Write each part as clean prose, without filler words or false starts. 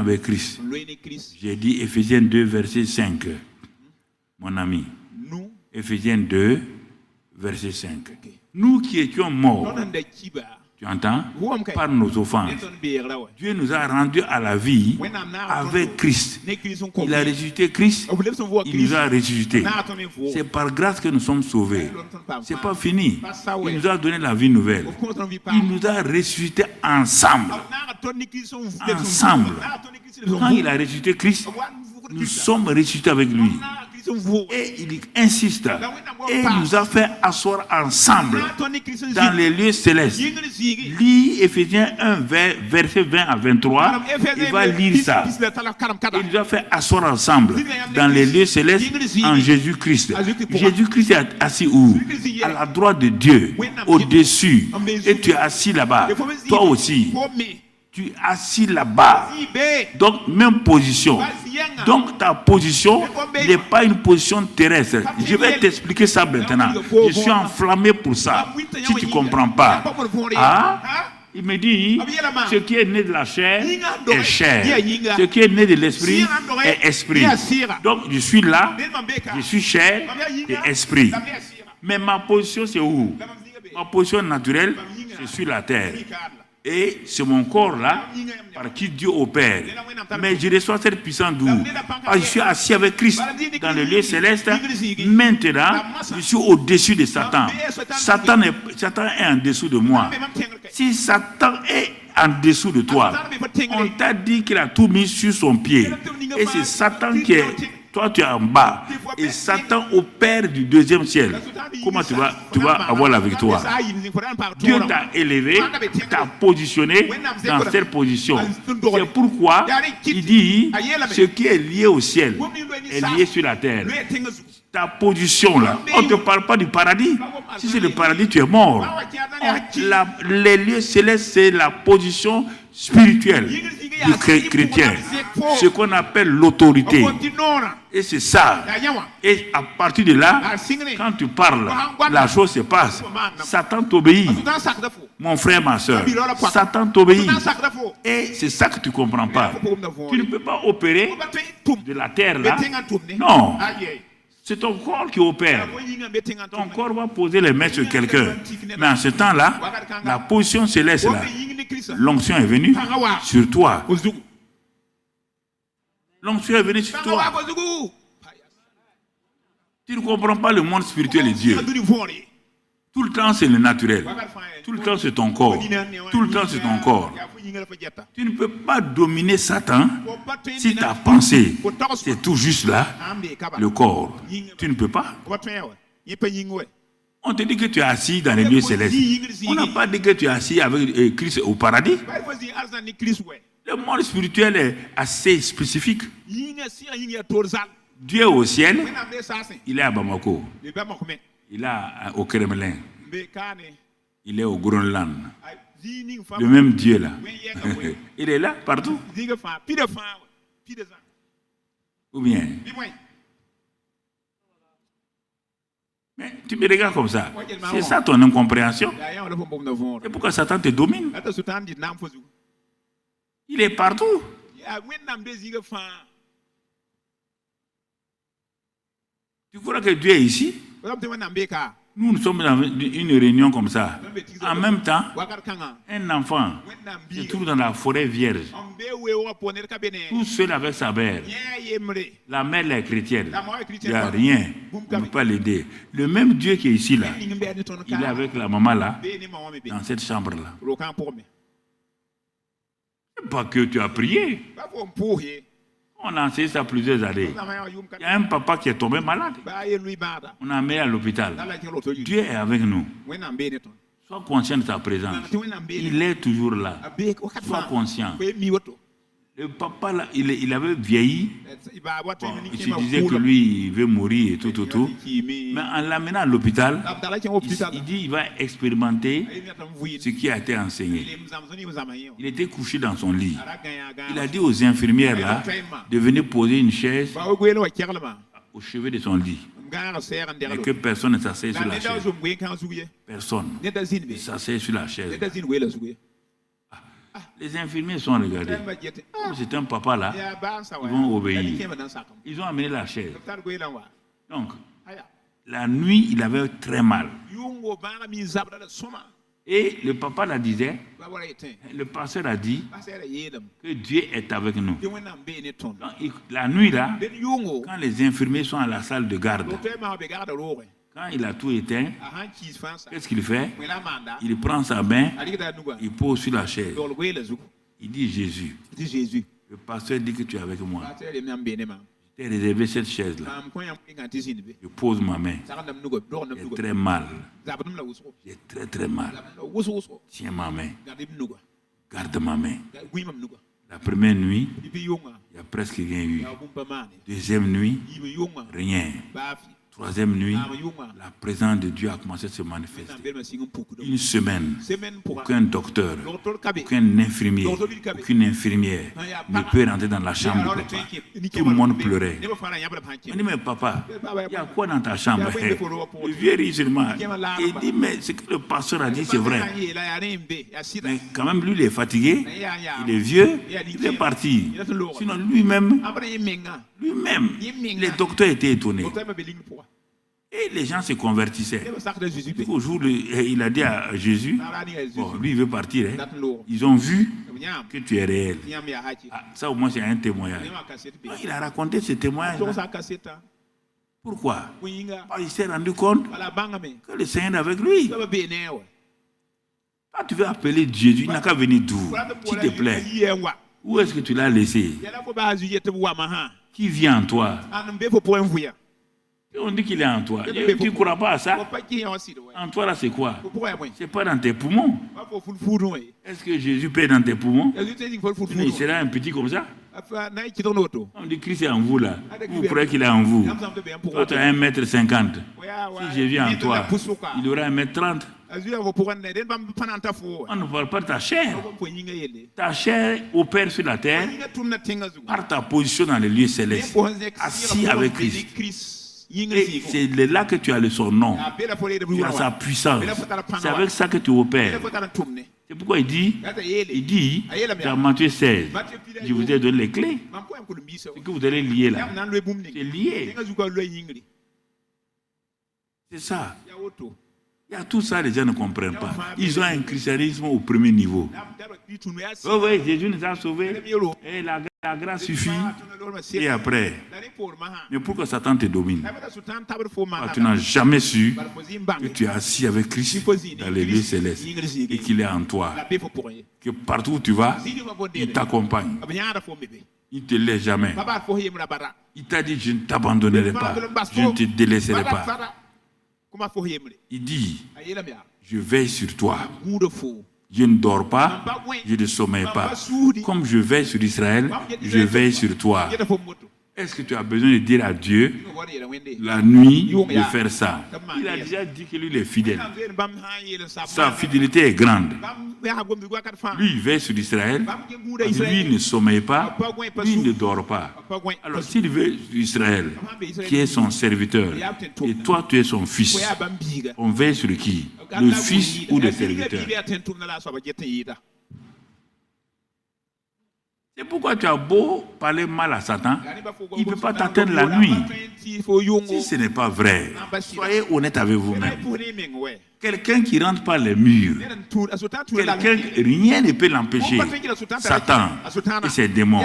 avec Christ. J'ai dit Éphésiens 2, verset 5. Mon ami. Éphésiens 2, verset 5. Nous qui étions morts, tu entends, par nos offenses, Dieu nous a rendus à la vie avec Christ. Il a ressuscité Christ, il nous a ressuscité. C'est par grâce que nous sommes sauvés. C'est pas fini. Il nous a donné la vie nouvelle. Il nous a ressuscité ensemble. Ensemble. Quand il a ressuscité Christ, nous sommes ressuscités avec lui. Et il insiste et nous a fait asseoir ensemble dans les lieux célestes. Lis Éphésiens 1, verset 20 à 23. Il va lire ça. Il nous a fait asseoir ensemble dans les lieux célestes en Jésus-Christ. Jésus-Christ est assis où? À la droite de Dieu, au-dessus. Et tu es assis là-bas. Toi aussi. Tu es assis là-bas. Donc, même position. Donc, ta position n'est pas une position terrestre. Je vais t'expliquer ça maintenant. Je suis enflammé pour ça. Si tu ne comprends pas. Il me dit, ce qui est né de la chair est chair. Ce qui est né de l'esprit est esprit. Donc, je suis là, je suis chair et esprit. Mais ma position, c'est où? Ma position naturelle, c'est sur la terre. Et c'est mon corps là, par qui Dieu opère. Mais je reçois cette puissance d'où? Je suis assis avec Christ dans le lieu céleste. Maintenant, je suis au-dessus de Satan. Satan est en dessous de moi. Si Satan est en dessous de toi, on t'a dit qu'il a tout mis sur son pied. Et c'est Satan qui est... Toi, tu es en bas. Et Satan opère du deuxième ciel. Comment tu vas avoir la victoire? Dieu t'a élevé, t'a positionné dans cette position. C'est pourquoi il dit, ce qui est lié au ciel est lié sur la terre. Ta position là, on ne te parle pas du paradis. Si c'est le paradis, tu es mort. Les lieux célestes, c'est la position spirituelle du chrétien. Ce qu'on appelle l'autorité. Et c'est ça. Et à partir de là, quand tu parles, la chose se passe. Satan t'obéit. Mon frère, ma soeur, Satan t'obéit. Et c'est ça que tu ne comprends pas. Tu ne peux pas opérer de la terre là. Non. C'est ton corps qui opère. Ton corps va poser les mains sur quelqu'un. Mais en ce temps-là, la position céleste là, l'onction est venue sur toi. L'onction est venue sur toi. Tu ne comprends pas le monde spirituel et Dieu. Tout le temps, c'est le naturel. Tout le temps, c'est ton corps. Tout le temps, c'est ton corps. Tu ne peux pas dominer Satan si ta pensée, c'est tout juste là, le corps. Tu ne peux pas. On te dit que tu es assis dans les lieux célestes. On n'a pas dit que tu es assis avec Christ au paradis. Le monde spirituel est assez spécifique. Dieu est au ciel, il est à Bamako. Il est au Kremlin. Il est au Groenland. Le même Dieu là. Il est là partout. Ou bien. Mais tu me regardes comme ça. C'est ça ton incompréhension. Et pourquoi Satan te domine? Il est partout. Tu crois que Dieu est ici? Nous sommes dans une réunion comme ça. En même temps, un enfant se trouve dans la forêt vierge, tout seul avec sa mère. La mère est chrétienne. Il n'y a rien. On ne peut pas l'aider. Le même Dieu qui est ici, là, il est avec la maman là, dans cette chambre-là. Pas que tu as prié. On a enseigné ça plusieurs années. Il y a un papa qui est tombé malade. On a mis à l'hôpital. Dieu est avec nous. Sois conscient de sa présence. Il est toujours là. Sois conscient. Le papa, là, il avait vieilli. Bon, il se disait que lui, il veut mourir et tout. Mais en l'amenant à l'hôpital, il dit qu'il va expérimenter ce qui a été enseigné. Il était couché dans son lit. Il a dit aux infirmières là de venir poser une chaise au chevet de son lit. Et que personne ne s'asseye sur la chaise. Personne ne s'asseye sur la chaise. Les infirmiers sont regardés. Comme c'est un papa là, ils vont obéir. Ils ont amené la chaise. Donc, la nuit, il avait très mal. Et le papa la disait, le pasteur a dit que Dieu est avec nous. Donc, la nuit là, quand les infirmiers sont à la salle de garde, quand il a tout éteint, qu'est-ce qu'il fait? Il prend sa main, il pose sur la chaise. Il dit Jésus. Le pasteur dit que tu es avec moi. J'ai réservé cette chaise-là. Je pose ma main. J'ai très mal. J'ai très très mal. Tiens ma main. Garde ma main. La première nuit, il n'y a presque rien eu. Deuxième nuit, rien. Troisième nuit, la présence de Dieu a commencé à se manifester. Une semaine, aucun docteur, aucun infirmier, aucune infirmière ne peut rentrer dans la chambre de papa. Tout le monde pleurait. On dit, mais papa, il y a quoi dans ta chambre? Le vieux rit seulement. Il dit, mais ce que le pasteur a dit, c'est vrai. Mais quand même, lui, il est fatigué, il est vieux, il est parti. Sinon, lui-même, les docteurs étaient étonnés. Et les gens se convertissaient. Au jour, il a dit à Jésus, bon, lui il veut partir. Hein. Ils ont vu que tu es réel. Ah, ça au moins c'est un témoignage. Il a raconté ce témoignage. Pourquoi? Il s'est rendu compte que le Seigneur est avec lui. Quand tu veux appeler Jésus, il n'a qu'à venir d'où? S'il te plaît. Où est-ce que tu l'as laissé? Qui vient en toi? On dit qu'il est en toi. Tu ne crois pas à ça? En toi, là, c'est quoi? C'est pas dans tes poumons. Est-ce que Jésus peut être dans tes poumons? Il sera un petit comme ça? On dit Christ est en vous, là. Vous croyez qu'il est en vous? Toi, tu as 1,50 m. Si Jésus est en toi, il aura 1,30 m. On ne parle pas de ta chair. Ta chair opère sur la terre par ta position dans les lieux célestes, assis avec Christ. Et c'est là que tu as son nom, tu as sa puissance. C'est avec ça que tu opères. C'est pourquoi il dit dans Matthieu 16, je vous ai donné les clés. Ce que vous allez lier là, c'est lié. C'est ça. Il y a tout ça, les gens ne comprennent pas. Ils ont un christianisme au premier niveau. Oh oui, Jésus nous a sauvés. Et la grâce suffit. Et après. Mais pourquoi Satan te domine? Tu n'as jamais su que tu es assis avec Christ dans les lieux célestes et qu'il est en toi. Que partout où tu vas, il t'accompagne. Il ne te laisse jamais. Il t'a dit, je ne t'abandonnerai pas. Je ne te délaisserai pas. Il dit, je veille sur toi. Je ne dors pas, je ne sommeille pas. Comme je veille sur Israël, je veille sur toi. Est-ce que tu as besoin de dire à Dieu la nuit de faire ça? Il a déjà dit que lui il est fidèle. Sa fidélité est grande. Lui il veille sur Israël. Lui il ne sommeille pas. Lui il ne dort pas. Alors s'il veille sur Israël, qui est son serviteur, et toi tu es son fils, on veille sur qui? Le fils ou le serviteur? C'est pourquoi tu as beau parler mal à Satan, il ne peut pas t'atteindre la nuit. Si ce n'est pas vrai, soyez honnête avec vous-même. Quelqu'un qui rentre par les murs, rien ne peut l'empêcher. Satan et ses démons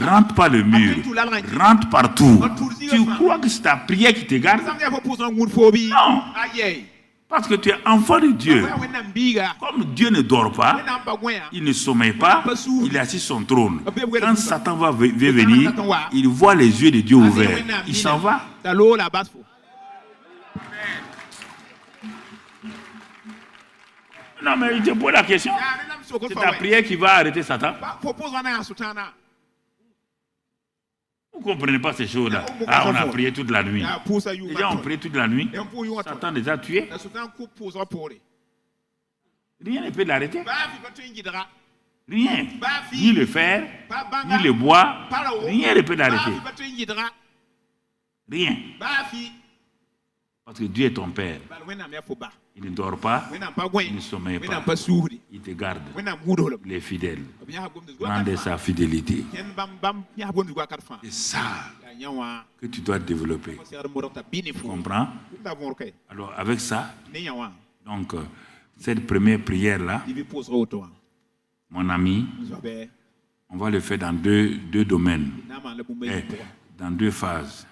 rentrent par le mur, rentrent partout. Tu crois que c'est ta prière qui te garde? Non. Parce que tu es enfant de Dieu. Comme Dieu ne dort pas, il ne sommeille pas, il est assis sur son trône. Quand Satan va venir, il voit les yeux de Dieu ouverts. Il s'en va. Non, mais je te pose la question. C'est ta prière qui va arrêter Satan? Vous ne comprenez pas ces choses-là. Ah, on a prié toute la nuit. Les gens ont prié toute la nuit. Satan les a tués. Rien ne peut l'arrêter. Rien. Ni le fer, ni le bois. Rien ne peut l'arrêter. Rien. Parce que Dieu est ton Père. Il ne dort pas, il ne sommeille pas. Il te garde. Les fidèles. Grande sa fidélité. C'est ça que tu dois développer. Tu comprends? Alors avec ça, donc cette première prière-là, mon ami, on va le faire dans deux domaines, dans deux phases.